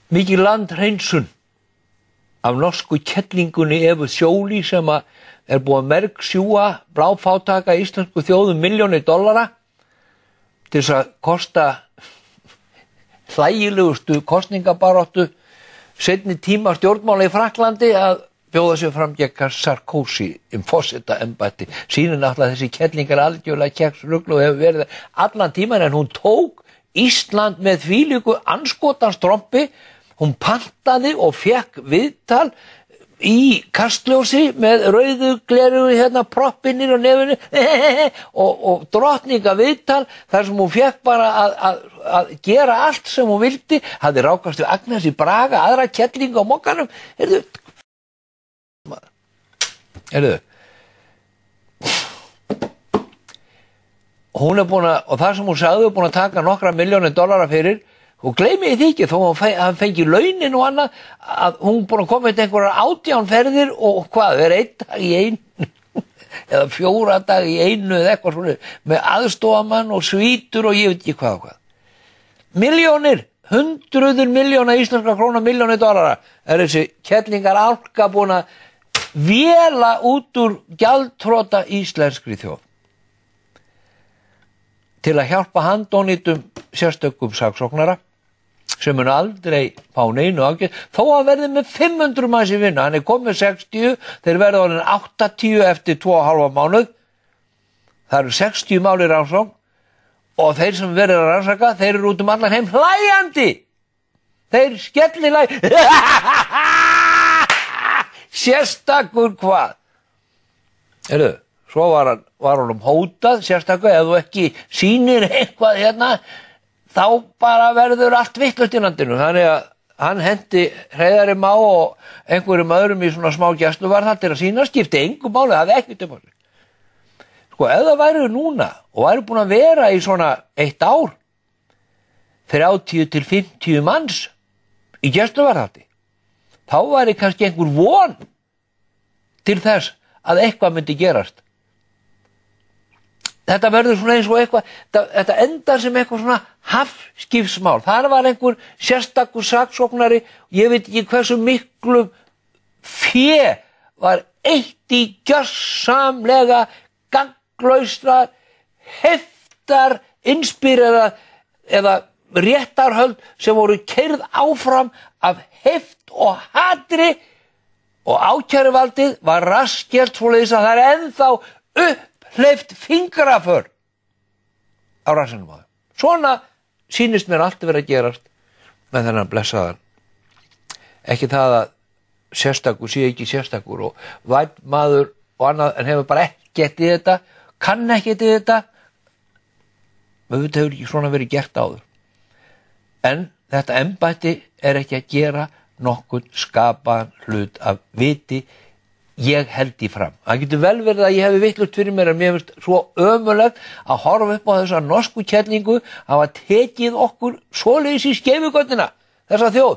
Mikið landhreinsun af norsku kettlingunni Evu Sjóli sem er búið að mergsjúga bláfátaka íslensku þjóðum milljónir dollara til þess að kosta hlægilegustu kosningabaráttu seinni tíma stjórnmála í Frakklandi að bjóða sér fram gegn Sarkozy forsetaembætti. Sýnir náttúrulega þessi kettlingar algjörlega kexrugl og hefur verið allan tíman, en hún tók Ísland með þvílíku andskotans trompi. Hún pantaði og fekk viðtal í Kastljósi með rauðu glerugu hérna proppinir á nefinu og drottninga viðtal þar sem hún fekk bara að gera allt sem hún vildi. Hafði rákast við Agnesi Braga, aðra kettlinga á mokkanum. Hún er búin að, og það sem hún sagði, búin að taka nokkra milljónir dollara fyrir, og gleymi því ekki, þó hann fengi launin og annað, að hún búin að koma eitthvað einhverjar 18 ferðir og hvað, er 1 dag í einu eða 4 dag í einu eða eitthvað svona, með aðstofamann og svítur og ég veit ekki hvað og hvað. Milljónir, hundruður milljóna íslenskra króna, milljónir dollara er þessi kettlingar álka búin að véla út úr gjaldþrota íslenskri þjóð til að hjálpa handónýtum sérstökum saksóknara sem mun aldrei fá neinu ágjöf, þó að verði með 500 manns í vinnu. Hann er komið 60, þeir verða orðin 80 eftir 2,5 mánuð. Það eru 60 máli rannsókn og þeir sem verður að rannsaka, þeir eru út allan heim hlæjandi. Þeir skellilæg. Sérstakur hvað? Svo var honum hótað, sérstaklega, ef þú ekki sýnir eitthvað hérna, þá bara verður allt vitlaust í landinu. Þannig að hann hendi Hreiðari Má og einhverjum öðrum í svona smá gæsluvarðhald til að sýna, skipti engu máli, það hafði ekkert um sig. Sko, ef það væru núna og væru búin að vera í svona 1 ár, 30 til 50 manns í gæsluvarðhaldi, þá væri kannski einhver von til þess að eitthvað myndi gerast. Þetta verður svona eins og eitthvað, þetta endar sem eitthvað svona hafskipsmál. Þar var einhver sérstakur saksóknari, ég veit ekki hversu miklu fé var eitt í gjörsamlega gagnlausar, heftar, inspírera eða réttarhöld sem voru keyrð áfram af heft og hatri, og ákæruvaldið var raskelt svoleiðis að það er ennþá upphleypt fingraför á rassinum á þeim. Svona sýnist mér allt vera að gerast með þennan blessaðan. Ekki það að sérstakur sé ekki sérstakur og vænt maður og annað, en hefur bara ekkert í þetta, kann ekkert í þetta, auðvitað hefur ekki svona verið gert áður. En þetta embætti er ekki að gera nokkurn skapaðan hlut af viti. Ég held í fram. Það getur vel verið að ég hefi vitlaust fyrir mér, en mér finnst svo ömurlegt að horfa upp á þessa norsku kettlingu hafa tekið okkur svoleiðis í skeifugötuna, þessa þjóð.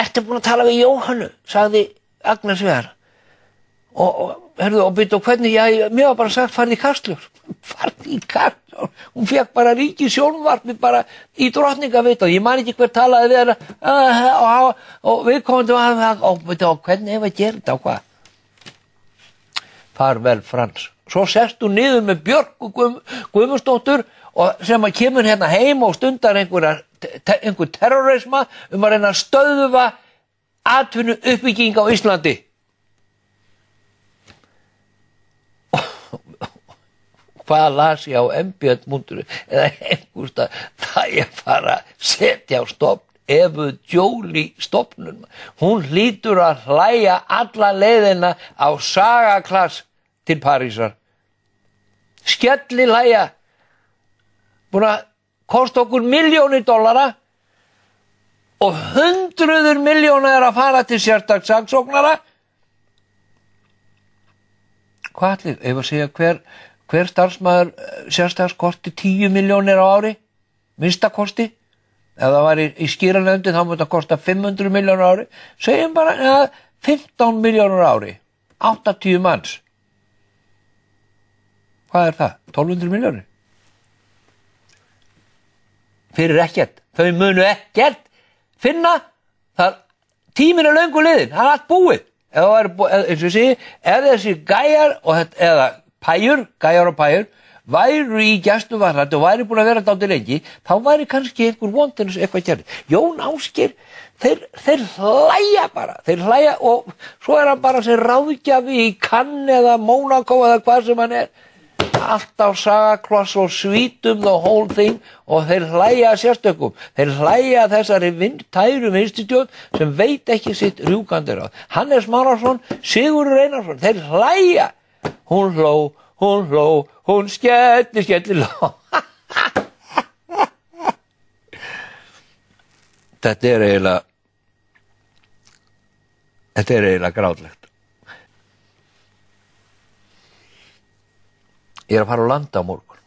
Ertu búin að tala við Jóhannu, sagði Agnes við hana. Og byrju, og hvernig, mér var bara sagt farði í Kastljós. Farði í Kastljós. Hún fekk bara ríkið sjónvarpið bara í drottningaveit og ég man ekki hver talaði við hana og við komum og hvernig ef að gera þetta og hvað. Far vel, Frans. Svo sest hún niður með Björk Guðmundsdóttur og sem að kemur hérna heim og stundar einhver terrorisma að reyna að stöðva atvinnu uppbygging á Íslandi. Hvað las ég á mbl.is eða einhverstað, það ég fara að setja á stofn Evu Sjóli stofnun. Hún hlýtur að hlæja alla leiðina á Sagaklass til Parísar. Skelli hlæja. Búin að kosta okkur milljónir dollara og hundruður milljóna er að fara til sérstaks saksóknara. Hvað allir, ef að segja hver starfsmaður sérstaks kosti 10 milljónir á ári, minnstakosti. Ef það var í skýranefndi þá myndi það kosta 500 milljónir á ári. Segjum bara 15 milljónir á ári, 80 manns. Hvað það? 1200 milljónir? Fyrir ekkert. Þau munu ekkert finna það. Tíminn löngu liðinn, það allt búið. Ef það væri búið, eins og ég segi, ef þessi gæjar eða pæjur, gæjar og pæjur, væru í gæsluvarðhaldi og væri búin að vera dálítið lengi, þá væri kannski einhver vondinn eitthvað gerði. Jón Ásgeir, þeir hlæja bara, þeir hlæja og svo hann bara sem ráðgjafi í Cannes eða Monaco eða hvað sem hann alltaf sagakloss og svítum the whole thing og þeir hlæja sérstökum, þeir hlæja þessari tæru vinstritjórn sem veit ekki sitt rjúkandi ráð. Hannes Mánason, Sigurður Einarsson, þeir hlæja. Hún hló, hún skelli hló. Þetta er eiginlega grátlegt. Ég að fara á land á morgun.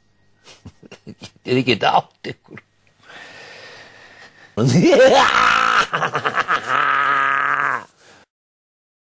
Ég get átt ykkur.